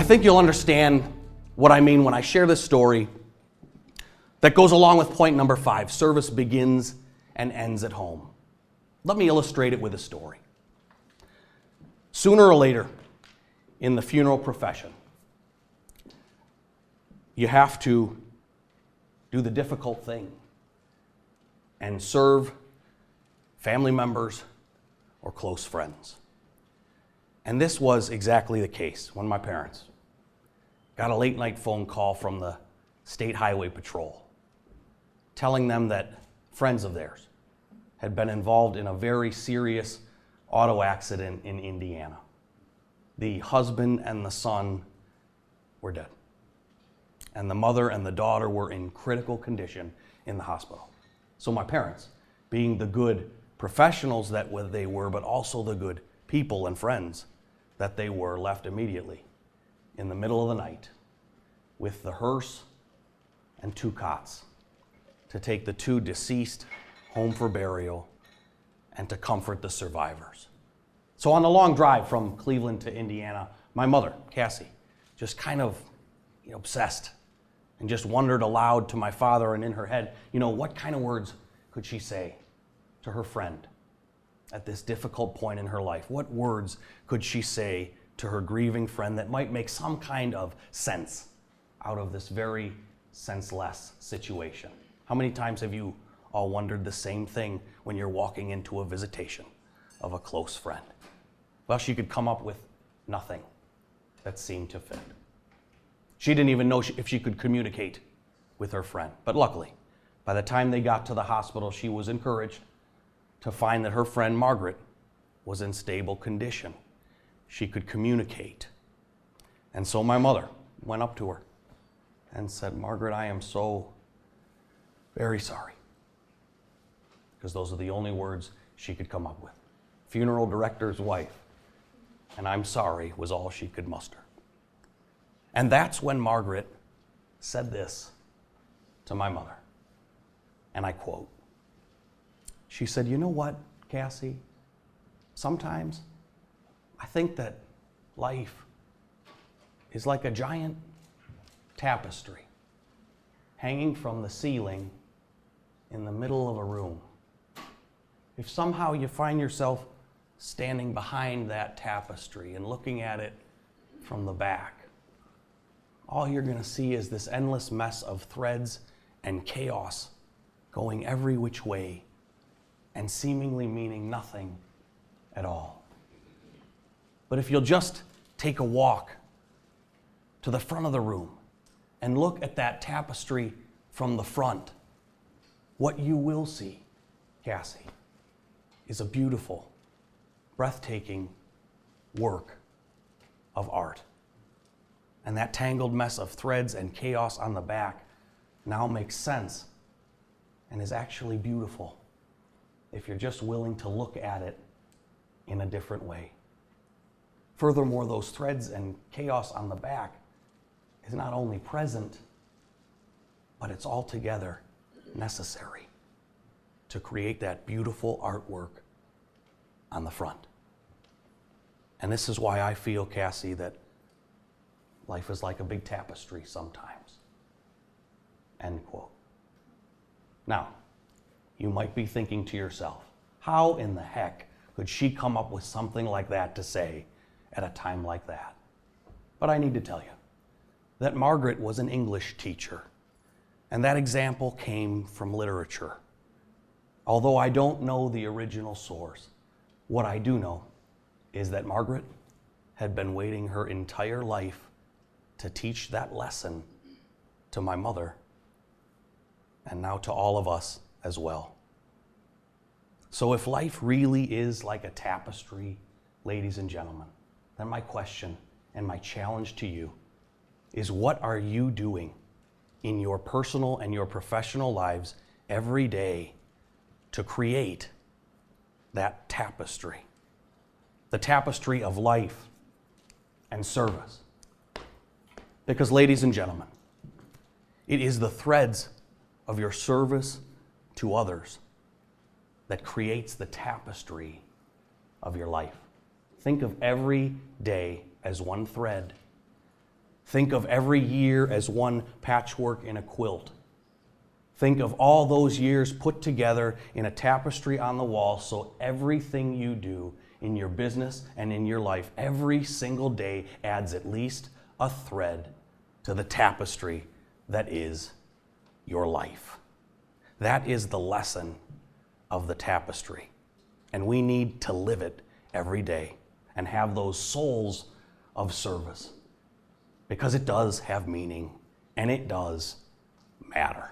think you'll understand what I mean when I share this story that goes along with point number 5. Service begins and ends at home. Let me illustrate it with a story. Sooner or later, in the funeral profession, you have to do the difficult thing and serve family members or close friends. And this was exactly the case when my parents got a late night phone call from the State Highway Patrol telling them that friends of theirs had been involved in a very serious auto accident in Indiana. The husband and the son were dead, and the mother and the daughter were in critical condition in the hospital. So my parents, being the good professionals that they were, but also the good people and friends that they were, left immediately in the middle of the night with the hearse and 2 cots to take the 2 deceased home for burial and to comfort the survivors. So on the long drive from Cleveland to Indiana, my mother, Cassie, just kind of obsessed and just wondered aloud to my father and in her head, what kind of words could she say to her friend at this difficult point in her life? What words could she say to her grieving friend that might make some kind of sense out of this very senseless situation? How many times have you all wondered the same thing when you're walking into a visitation of a close friend? Well, she could come up with nothing that seemed to fit. She didn't even know if she could communicate with her friend. But luckily, by the time they got to the hospital, she was encouraged to find that her friend Margaret was in stable condition. She could communicate. And so my mother went up to her and said, "Margaret, I am so very sorry." Because those are the only words she could come up with. Funeral director's wife, and "I'm sorry" was all she could muster. And that's when Margaret said this to my mother, and I quote. She said, "You know what, Cassie? Sometimes I think that life is like a giant tapestry hanging from the ceiling in the middle of a room. If somehow you find yourself standing behind that tapestry and looking at it from the back, all you're going to see is this endless mess of threads and chaos going every which way and seemingly meaning nothing at all. But if you'll just take a walk to the front of the room and look at that tapestry from the front, what you will see, Cassie, is a beautiful, breathtaking work of art. And that tangled mess of threads and chaos on the back now makes sense and is actually beautiful if you're just willing to look at it in a different way. Furthermore, those threads and chaos on the back is not only present, but it's altogether necessary to create that beautiful artwork on the front. And this is why I feel, Cassie, that life is like a big tapestry sometimes. End quote. Now, you might be thinking to yourself, how in the heck could she come up with something like that to say at a time like that? But I need to tell you that Margaret was an English teacher, and that example came from literature. Although I don't know the original source, what I do know is that Margaret had been waiting her entire life to teach that lesson to my mother, and now to all of us as well. So if life really is like a tapestry, ladies and gentlemen, then my question and my challenge to you is, what are you doing in your personal and your professional lives every day to create that tapestry? The tapestry of life and service. Because, ladies and gentlemen, it is the threads of your service to others that creates the tapestry of your life. Think of every day as one thread Think of every year as one patchwork in a quilt. Think of all those years put together in a tapestry on the wall, so everything you do in your business and in your life every single day adds at least a thread to the tapestry that is your life. That is the lesson of the tapestry. And we need to live it every day and have those souls of service, because it does have meaning and it does matter.